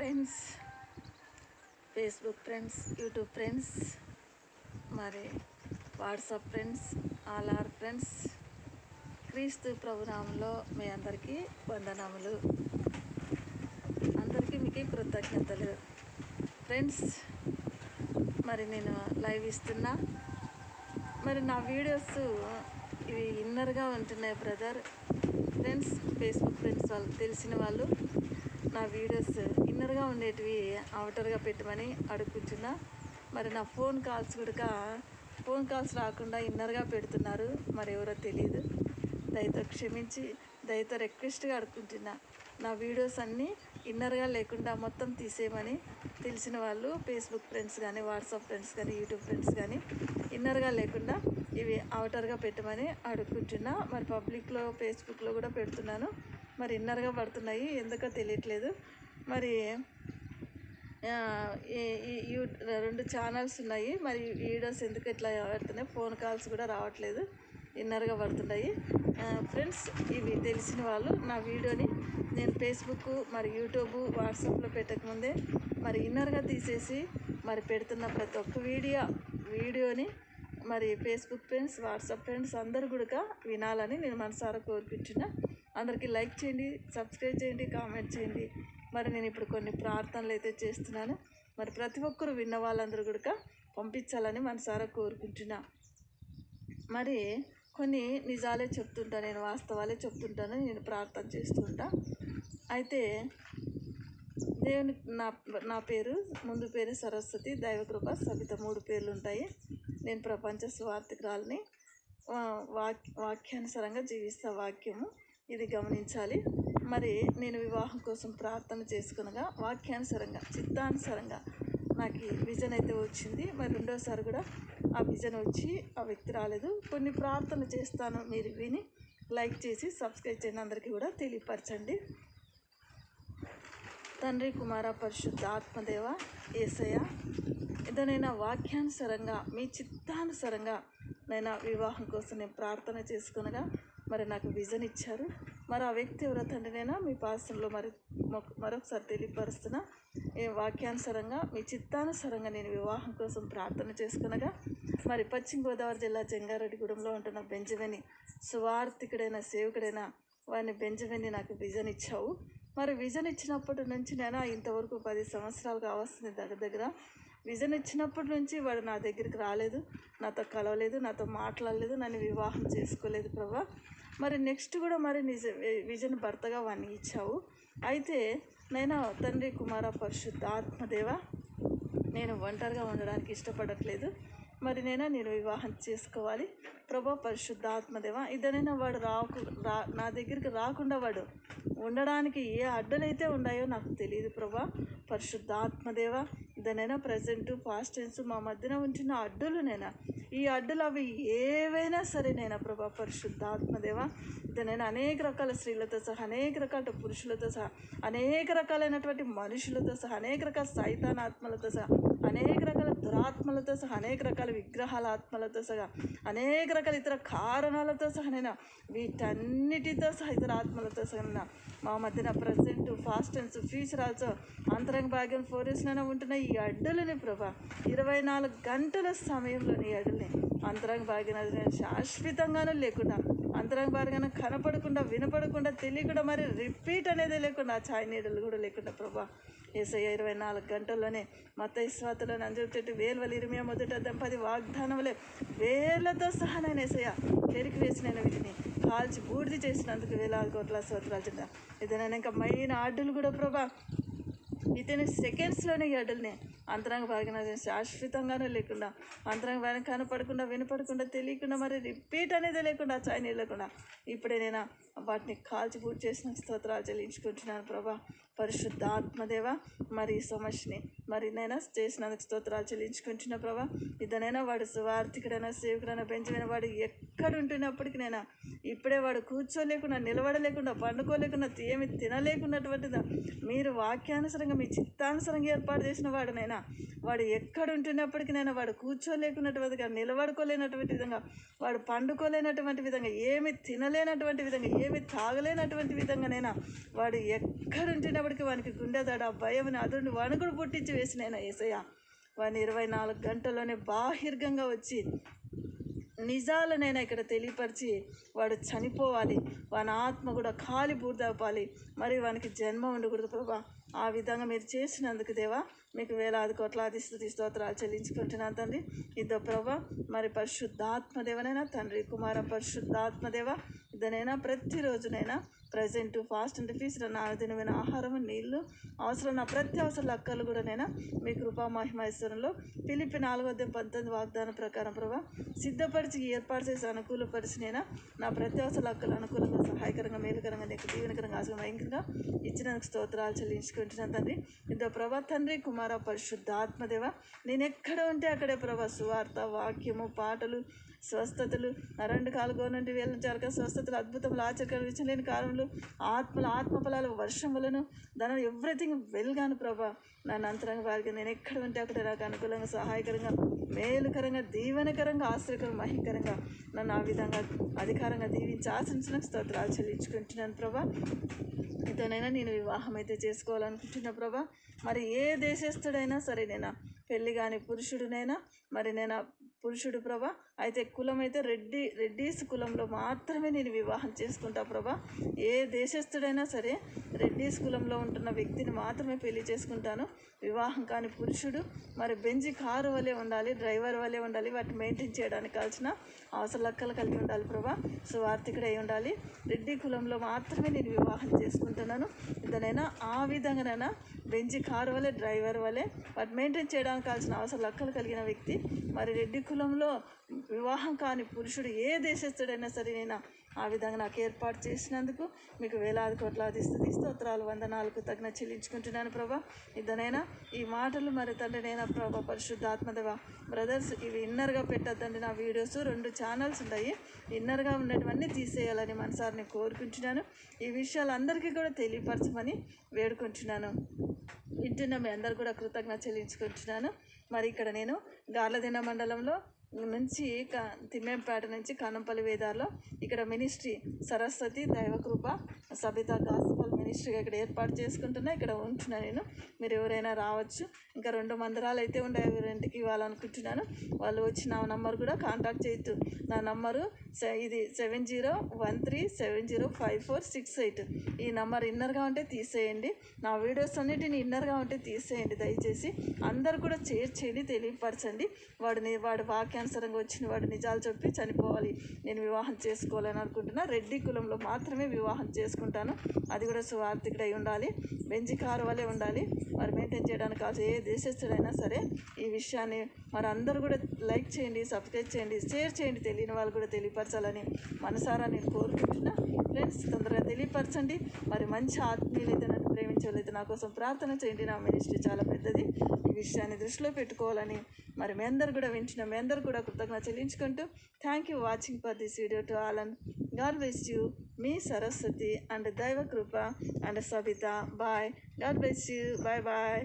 Friends, Facebook friends, YouTube friends, మరి WhatsApp friends, all our friends, క్రీస్తు ప్రభునామంలో మీ అందరికీ వందనములు. అందరికీ మీకు కృతజ్ఞతలు. ఫ్రెండ్స్, మరి నేను లైవ్ ఇస్తున్నా. మరి నా వీడియోస్ ఇవి ఇన్నర్గా ఉంటున్నాయి బ్రదర్. ఫ్రెండ్స్, ఫేస్బుక్ ఫ్రెండ్స్ వాళ్ళు తెలిసిన వాళ్ళు నా వీడియోస్ ఇన్నర్గా ఉండేటివి అవుటర్గా పెట్టమని అడుగుతున్నా. మరి నా ఫోన్ కాల్స్ రాకుండా ఇన్నర్గా పెడుతున్నారు. మరి ఎవరో తెలియదు. దయతో క్షమించి దయతో రిక్వెస్ట్గా అడుగుతున్నా. నా వీడియోస్ అన్నీ ఇన్నర్గా లేకుండా మొత్తం తీసేయమని తెలిసిన వాళ్ళు ఫేస్బుక్ ఫ్రెండ్స్ కానీ, వాట్సాప్ ఫ్రెండ్స్ కానీ, యూట్యూబ్ ఫ్రెండ్స్ కానీ ఇన్నర్గా లేకుండా ఇవి అవుటర్గా పెట్టమని అడుగుతున్నా. మరి పబ్లిక్లో ఫేస్బుక్లో కూడా పెడుతున్నాను. మరి ఇన్నర్గా పడుతున్నాయి, ఎందుకో తెలియట్లేదు. మరి ఈ 2 ఛానల్స్ ఉన్నాయి. మరి వీడియోస్ ఎందుకు ఇట్లా పడుతున్నాయి, ఫోన్ కాల్స్ కూడా రావట్లేదు, ఇన్నర్గా పడుతున్నాయి. ఫ్రెండ్స్, ఇవి తెలిసిన వాళ్ళు నా వీడియోని నేను ఫేస్బుక్ మరి యూట్యూబ్ వాట్సాప్లో పెట్టకముందే మరి ఇన్నర్గా తీసేసి మరి పెడుతున్న ప్రతి ఒక్క వీడియోని మరి ఫేస్బుక్ ఫ్రెండ్స్, వాట్సాప్ ఫ్రెండ్స్ అందరూ కూడా వినాలని నేను మనసారా కోరుకుంటున్నా. అందరికీ లైక్ చేయండి, సబ్స్క్రైబ్ చేయండి, కామెంట్ చేయండి. మరి నేను ఇప్పుడు కొన్ని ప్రార్థనలు అయితే చేస్తున్నాను. మరి ప్రతి ఒక్కరు విన్న వాళ్ళందరూ కూడా పంపించాలని మనసారా కోరుకుంటున్నా. మరి కొన్ని నిజాలే చెప్తుంటా, నేను వాస్తవాలే చెప్తుంటాను, నేను ప్రార్థన చేస్తుంటా. అయితే దేవుని నా పేరు ముందు పేరు సరస్వతి, దైవకృప, సబిత 3 పేర్లు ఉంటాయి. నేను ప్రపంచ సువార్థికురాలిని. వాక్యానుసారంగా జీవిస్తా. వాక్యము ఇది గమనించాలి. మరి నేను వివాహం కోసం ప్రార్థన చేసుకునగా వాక్యానుసారంగా చిత్తానుసారంగా నాకు విజన్ అయితే వచ్చింది. మరి 2వసారి కూడా ఆ విజన్ వచ్చి ఆ వ్యక్తి రాలేదు. కొన్ని ప్రార్థనలు చేస్తాను, మీరు విని లైక్ చేసి సబ్స్క్రైబ్ చేయండి, అందరికీ కూడా తెలియపరచండి. తండ్రి, కుమార, పరిశుద్ధ ఆత్మదేవ యేసయ్య, ఇదనైనా వాక్యానుసారంగా మీ చిత్తానుసారంగా నైనా వివాహం కోసం నేను ప్రార్థన చేసుకునగా మరి నాకు విజన్ ఇచ్చారు. మరి ఆ వ్యక్తి ఎవరో తండ్రినైనా మీ పాసంలో మరొకసారి తెలియపరుస్తున్నా. వాక్యానుసారంగా మీ చిత్తానుసారంగా నేను వివాహం కోసం ప్రార్థన చేసుకునగా మరి పశ్చిమ గోదావరి జిల్లా జంగారెడ్డిగూడెంలో ఉంటున్న బెంజమిని సువార్థికుడైన సేవకుడైన వారిని బెంజమిని నాకు విజన్ ఇచ్చావు. మరి విజన్ ఇచ్చినప్పటి నుంచి నేను ఇంతవరకు 10 సంవత్సరాలుగా వస్తుంది దగ్గర. విజన్ ఇచ్చినప్పటి నుంచి వాడు నా దగ్గరికి రాలేదు, నాతో కలవలేదు, నాతో మాట్లాడలేదు, నన్ను వివాహం చేసుకోలేదు ప్రభా. మరి నెక్స్ట్ కూడా మరి విజన్ భర్తగా వాడిని ఇచ్చావు. అయితే నేను తండ్రి, కుమార, పరిశుద్ధ ఆత్మదేవ, నేను ఒంటరిగా ఉండడానికి ఇష్టపడట్లేదు. మరి నేను వివాహం చేసుకోవాలి ప్రభా. పరిశుద్ధ ఆత్మదేవ, ఇదనైనా వాడు నా దగ్గరికి రాకుండా వాడు ఉండడానికి ఏ అడ్డులైతే ఉన్నాయో నాకు తెలియదు ప్రభా. పరిశుద్ధ ఆత్మదేవ, ఇదనైనా ప్రజెంట్ పాస్ట్ టెన్స్ మా మధ్యన ఉంచిన అడ్డులు ఈ అడ్డులు అవి ఏవైనా సరే ప్రభా. పరిశుద్ధ ఆత్మదేవ, ఇదనైనా అనేక రకాల స్త్రీలతో సహా, అనేక రకాల పురుషులతో సహా, అనేక రకాలైనటువంటి మనుషులతో సహా, అనేక రకాల సైతాన్ ఆత్మలతో సహా, అనేక రకాల దురాత్మలతో సహా, అనేక రకాల విగ్రహాల ఆత్మలతో సహా, అనేక రకాల ఇతర కారణాలతో సహా వీటన్నిటితో సహా, ఇతర ఆత్మలతో సహా మా మధ్యన present past tense future also అంతరంగ భాగ్యం 4S ఉంటున్న ఈ అడ్డులని ప్రభా 24 గంటల సమయంలోని ఈ అడ్డుల్ని అంతరంగ భాగ్యం శాశ్వతంగానూ లేకుండా, అంతరంగ భాగ్యం కనపడకుండా, వినపడకుండా, తెలియకుండా, మరి రిపీట్ అనేది లేకుండా, ఛాయ్ నీడలు కూడా లేకుండా ప్రభా యేసయ్య 24 గంటల్లోనే మత్తయి సువార్తలో అంజుపెట్టి 10 వాగ్దానములే వేలతో సహా నేను యేసయ్య చెరికి వేసిన వీటిని కాల్చి బూడిది చేసినందుకు వేలాది కోట్ల స్తోత్రాలు చెప్తా. ఇదేనా ఇంకా మైన అడ్డులు కూడా ప్రభా వితిన్ సెకండ్స్లోనే ఈ అడ్డుల్ని అంతరంగ భాగం శాశ్వతంగానే లేకుండా, అంతరంగ భాగం కనపడకుండా, వినపడకుండా, తెలియకుండా, మరి రిపీట్ అనేది లేకుండా, ఛాయ్ లేకుండా ఇప్పుడే నేను వాటిని కాల్చి బూడి చేసిన స్తోత్రాలు చెల్లించుకుంటున్నాను ప్రభా. పరిశుద్ధ ఆత్మదేవ, మరి ఈ సమస్యని మరి నేను చేసినందుకు స్తోత్రాలు చెల్లించుకుంటున్నా ప్రభా. ఇదనైనా వాడు సువార్థికుడైనా సేవకుడైనా బెంచమైన వాడు ఎక్కడ ఉంటున్నప్పటికీ ఇప్పుడే వాడు కూర్చోలేకుండా, నిలబడలేకుండా, పండుకోలేకుండా, ఏమి తినలేకున్నటువంటిదా మీరు వాక్యానుసరంగా మీ చిత్తానుసరంగా ఏర్పాటు చేసిన వాడునైనా నైనా వాడు ఎక్కడ ఉంటున్నప్పటికీ వాడు కూర్చోలేకున్నటువంటి నిలబడుకోలేనటువంటి విధంగా, వాడు పండుకోలేనటువంటి విధంగా, ఏమి తినలేనటువంటి విధంగా, ఏమి తాగలేనటువంటి విధంగానైనా వాడు ఎక్కడ ఉంటున్నప్పటికీ వానికి గుండె దడ, భయం, అదుండి వణుకుడు పుట్టించి వేసినైనా యేసయ్య వాడిని 24 గంటల్లోనే బాహిర్గంగా వచ్చి నిజాలనైనా ఇక్కడ తెలియపరిచి వాడు చనిపోవాలి, వాని ఆత్మ కూడా కాలి బూడిదవ్వాలి, మరి వానికి జన్మ ఉండకూడదు ప్రభా. ఆ విధంగా మీరు చేసినందుకు దేవా మీకు వేలాది కోట్లాది స్తుతి స్తోత్రాలు చెల్లించుకుంటున్నాను తండ్రి. ఇదో ప్రభా మరి పరిశుద్ధాత్మదేవనైనా తండ్రి కుమార పరిశుద్ధాత్మదేవ ఇదనైనా ప్రతిరోజునైనా ప్రజెంట్ ఫాస్ట్ అండ్ ఫీస్ట్ నా దినమైన ఆహారం, నీళ్లు అవసరం, నా ప్రతి అవసరాల అక్కలు కూడా నైనా మీ కృపా మహిమైశ్వరంలో ఫిలిప్పి 4:19 వాగ్దానం ప్రకారం ప్రభా సిద్ధపరిచి ఏర్పాటు చేసి అనుకూలపరిచినైనా నా ప్రతి అవసరాల అక్కలు అనుకూలంగా, సహాయకరంగా, మేలుకరంగా, నీకు దీవెనకరంగా, ఆశీర్వాదకరంగా ఇచ్చినందుకు స్తోత్రాలు చెల్లించుకుంటున్నాను తండ్రి. ఇదో ప్రభా తండ్రి కుమార పరిశుద్ధాత్మదేవ నేను ఎక్కడ ఉంటే అక్కడే ప్రభా సువార్త, వాక్యము, పాటలు, స్వస్థతలు, 2 కాలుగో నుండి వేల నుంచి స్వస్థతలు, అద్భుతములు, ఆశ్చర్యకరమైన విషయం కారణములు, ఆత్మఫలాలు, వర్షములను, దాని ఎవ్రీథింగ్ వెల్గాను ప్రభా నన్ను అంతరంగ వారికి నేను ఎక్కడ ఉంటే అక్కడ నాకు అనుకూలంగా, సహాయకరంగా, మేలుకరంగా, దీవెనకరంగా, ఆశ్చర్యకరంగా, మహికరంగా నన్ను ఆ విధంగా అధికారంగా దీవించి ఆశించిన స్తోత్రాలు చెల్లించుకుంటున్నాను ప్రభా. ఇతనైనా నేను వివాహం అయితే చేసుకోవాలనుకుంటున్నా ప్రభా. మరి ఏ దేశస్థుడైనా సరే నేను పెళ్ళి కాని పురుషుడినైనా మరి నేను పురుషుడు ప్రభా అయితే కులం అయితే రెడ్డీస్ కులంలో మాత్రమే నేను వివాహం చేసుకుంటా ప్రభా. ఏ దేశస్థుడైనా సరే రెడ్డీస్ కులంలో ఉంటున్న వ్యక్తిని మాత్రమే పెళ్లి చేసుకుంటాను. వివాహం కాని పురుషుడు మరి బెంజి కారు వలె ఉండాలి, డ్రైవర్ వలె ఉండాలి, వాటిని మెయింటైన్ చేయడానికి కావాల్సిన అవసరాలు కలిగి ఉండాలి ప్రభా. సువార్థికుడై ఉండాలి. రెడ్డి కులంలో మాత్రమే నేను వివాహం చేసుకుంటున్నాను. ఇదనైనా ఆ విధంగానైనా బెంజి కారు వలె, డ్రైవర్ వలె వాటి మెయింటైన్ చేయడానికి కావాల్సిన అవసరాలు కలిగిన వ్యక్తి మరి రెడ్డి కులంలో వివాహం కాని పురుషుడు ఏ దేశస్థుడైనా సరే నేను ఆ విధంగా నాకు ఏర్పాటు చేసినందుకు మీకు వేలాది కోట్లాది స్తుతి స్తోత్రాలు, వందనాలకు తగిన చెల్లించుకుంటున్నాను ప్రభా. ఇదనైనా ఈ మాటలు మరి తండ్రి నైనా ప్రభా పరిశుద్ధాత్మదేవ బ్రదర్స్ ఇవి ఇన్నర్గా పెట్టద్దండి. నా వీడియోస్ 2 ఛానల్స్ ఉన్నాయి, ఇన్నర్గా ఉండేటివన్నీ తీసేయాలని మనసారిని కోరుకుంటున్నాను. ఈ విషయాలు అందరికీ కూడా తెలియపరచమని వేడుకుంటున్నాను. వింటున్న మీ అందరు కూడా కృతజ్ఞత చెల్లించుకుంటున్నాను. మరి ఇక్కడ నేను గార్లదిన్న మండలంలో నుంచి తిమ్మేంపేట నుంచి కనంపల్లి వేదాల్లో ఇక్కడ మినిస్ట్రీ సరస్వతి దైవకృప సబిత గాస్పల్ మినిస్ట్రీగా ఇక్కడ ఏర్పాటు చేసుకుంటున్నా. ఇక్కడ ఉంటున్నా నేను. మీరు ఎవరైనా రావచ్చు. ఇంకా 2 మందిరాలు అయితే ఉండే రెంట్కి ఇవ్వాలనుకుంటున్నాను. వాళ్ళు వచ్చి నా నంబర్ కూడా కాంటాక్ట్ చేయొద్దు. నా నంబరు ఇది 7013705468. ఈ నంబర్ ఇన్నర్గా ఉంటే తీసేయండి. నా వీడియోస్ అన్నిటిని ఇన్నర్గా ఉంటే తీసేయండి దయచేసి. అందరు కూడా షేర్ చేయండి, తెలియపరచండి. వాడి వాక్యానుసారంగా వచ్చిన వాడు నిజాలు చెప్పి చనిపోవాలి, నేను వివాహం చేసుకోవాలని అనుకుంటున్నా. రెడ్డి కులంలో మాత్రమే వివాహం చేసుకుంటాను. అది కూడా సువార్థికుడై ఉండాలి, బెంజి కారు వలె ఉండాలి. మరి మెయింటైన్ చేయడానికి కాదు ఏ దేశస్థుడైనా సరే ఈ విషయాన్ని మరి అందరూ కూడా లైక్ చేయండి, సబ్స్క్రైబ్ చేయండి, షేర్ చేయండి. తెలియని వాళ్ళు కూడా తెలియపరచాలని మనసారా నేను కోరుకుంటున్నా. ఫ్రెండ్స్ తొందరగా తెలియపరచండి. మరి మంచి ఆత్మీయులైతే నన్ను ప్రేమించే వాళ్ళైతే నా కోసం ప్రార్థన చేయండి. నా మినిస్ట్రీ చాలా పెద్దది, ఈ విషయాన్ని దృష్టిలో పెట్టుకోవాలని మరి మీ అందరు కూడా వింటున్న మీ అందరు కూడా కృతజ్ఞత చెల్లించుకుంటూ thank you watching for this video to all and God bless you. మీ సరస్వతి అండ్ దైవ కృప and Sabitha. Bye. God bless you. Bye bye.